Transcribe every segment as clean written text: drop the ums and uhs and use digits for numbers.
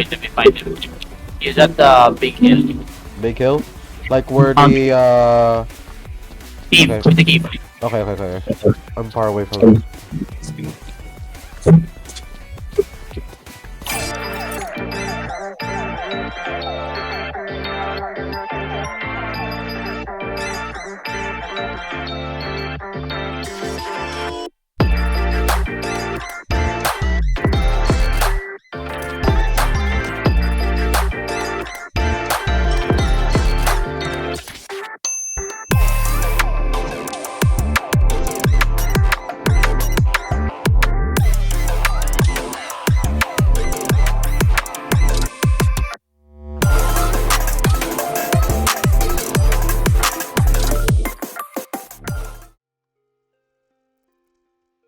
let me find it. Is that the big hill? Big hill? Like where Um, the cave, okay. with the cave. Okay. I'm far away from it.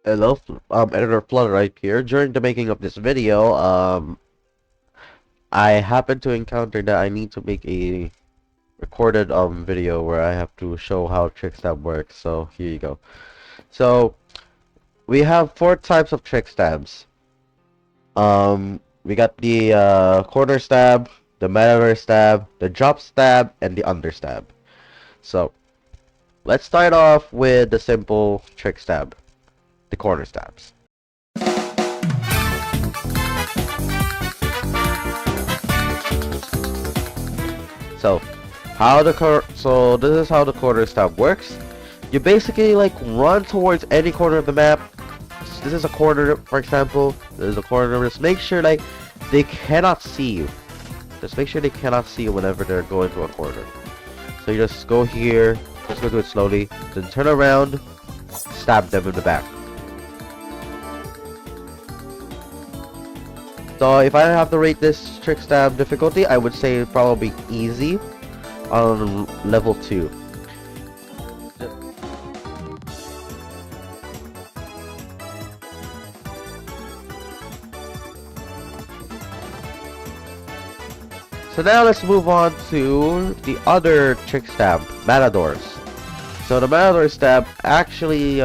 Hello, Editor FlutterLight here. During the making of this video, I happened to encounter that I need to make a recorded video where I have to show how trickstab works. So here you go. So we have four types of trickstabs. We got the corner stab, the Matador stab, the drop stab, and the understab. So let's start off with the simple trickstab, the corner stabs. So this is how the corner stab works. You basically like run towards any corner of the map. This is a corner, for example. This is a corner. Just make sure like they cannot see you. Just make sure they cannot see you whenever they're going to a corner. So you just go here. Just go do it slowly. Then turn around, stab them in the back. So if I have to rate this trick stab difficulty, I would say probably easy on level 2. So now let's move on to the other trick stab, Matadors. So the Matador stab actually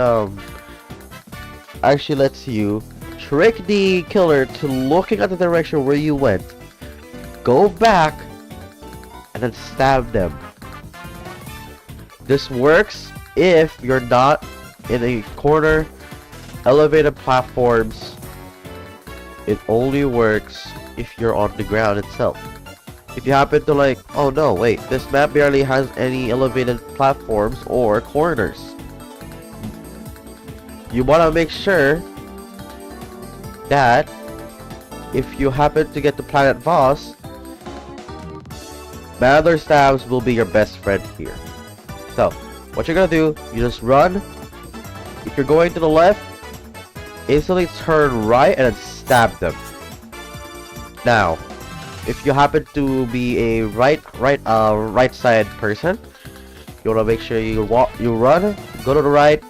lets you trick the killer to looking at the direction where you went, go back, and then stab them. This works if you're not in a corner, elevated platforms. It only works if you're on the ground itself. If you happen to like, oh no, wait, this map barely has any elevated platforms or corners. You want to make sure that if you happen to get the planet boss, Matador Stabs will be your best friend here. So, what you're gonna do, you just run. If you're going to the left, instantly turn right and then stab them. Now, if you happen to be a right side person, you wanna make sure you run, go to the right,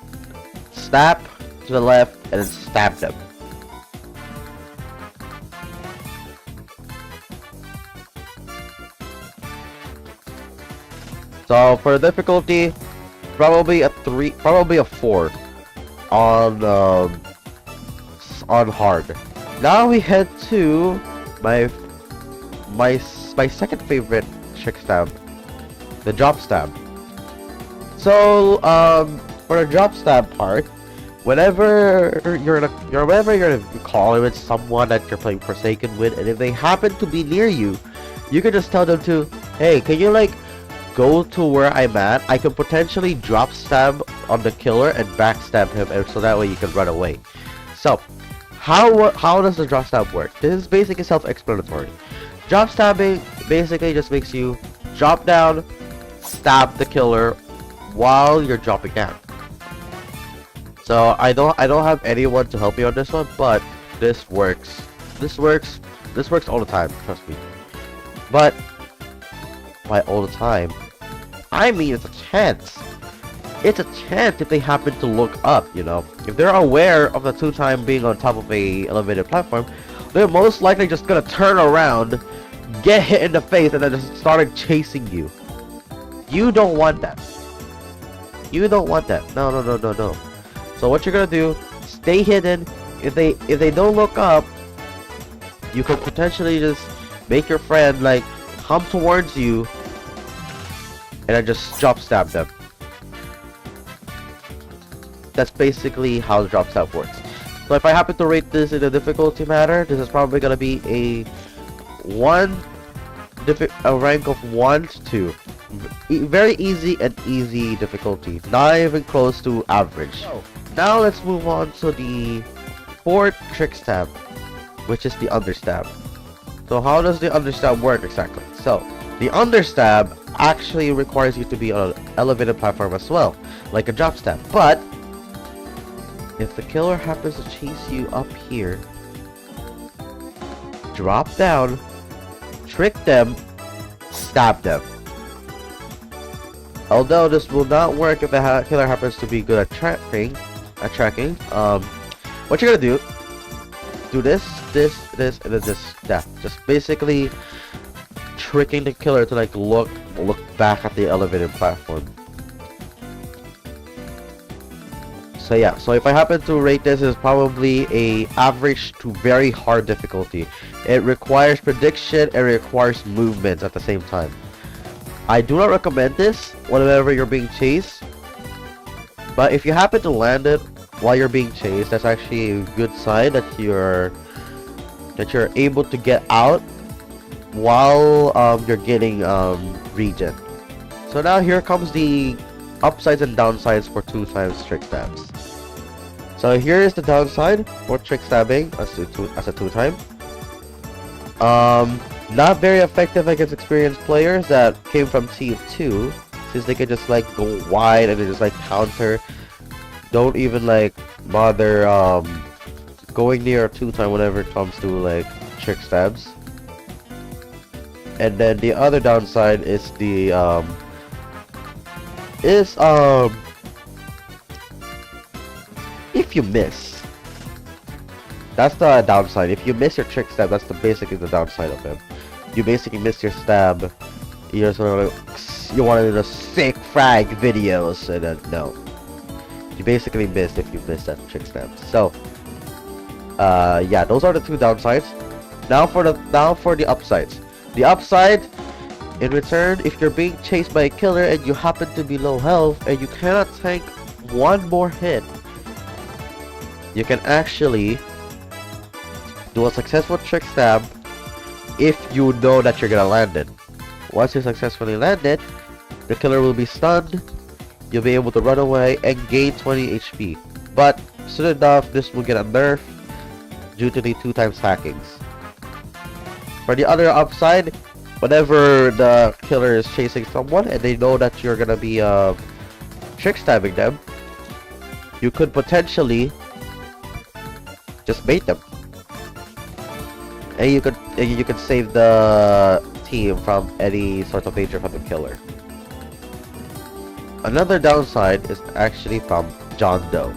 snap to the left, and then stab them. So for difficulty, probably a 3, probably a 4 on hard. Now we head to my second favorite trick stab, the drop stab. So for the drop stab part, whenever you're gonna call with someone that you're playing Forsaken with, and if they happen to be near you, you can just tell them to, hey, can you like go to where I'm at? I can potentially drop stab on the killer and backstab him, and so that way you can run away. So how does the drop stab work? This is basically self-explanatory. Drop stabbing basically just makes you drop down, stab the killer while you're dropping down. So I don't have anyone to help me on this one, but this works. This works all the time, trust me. But by all the time, I mean it's a chance. It's a chance if they happen to look up, you know. If they're aware of the 2-time being on top of a elevated platform, they're most likely just gonna turn around, get hit in the face, and then just start chasing you. You don't want that. You don't want that. No. So what you're gonna do, stay hidden. If they don't look up, you could potentially just make your friend like come towards you and then just drop stab them. That's basically how the drop stab works. So if I happen to rate this in a difficulty matter, this is probably gonna be a rank of 1 to 2. Very easy and easy difficulty, not even close to average. So, now let's move on to the fourth trickstab, which is the understab. So how does the understab work exactly? So the understab actually requires you to be on an elevated platform as well, like a drop stab. But if the killer happens to chase you up here, drop down, trick them, stab them. Although this will not work if the killer happens to be good at tracking, what you're gonna do this, and then that. Just basically tricking the killer to like look back at the elevated platform. So yeah, so if I happen to rate this as probably a average to very hard difficulty. It requires prediction and requires movement at the same time. I do not recommend this whenever you're being chased, but if you happen to land it while you're being chased, that's actually a good sign that you're able to get out while you're getting regen. So now here comes the upsides and downsides for 2 times trickstabs. So here is the downside for trickstabbing as a 2 time. Not very effective against experienced players that came from Team 2, since they can just like go wide and they just like counter. Don't even like bother going near a 2 time whenever it comes to like trickstabs. And then the other downside is the if you miss. That's the downside. If you miss your trick stab, that's basically the downside of it. You basically miss your stab. You wanted the sick frag videos, and then no. You basically missed if you missed that trick stab. So, yeah, those are the 2 downsides. Now for the upsides. The upside, in return, if you're being chased by a killer and you happen to be low health and you cannot tank 1 more hit, you can actually do a successful trick stab if you know that you're gonna land it. Once you successfully land it, the killer will be stunned, you'll be able to run away and gain 20 HP. But soon enough, this will get a nerf due to the 2 times hackings. For the other upside, whenever the killer is chasing someone and they know that you're gonna be trick stabbing them, you could potentially just bait them, and you could save the team from any sort of danger from the killer. Another downside is actually from John Doe.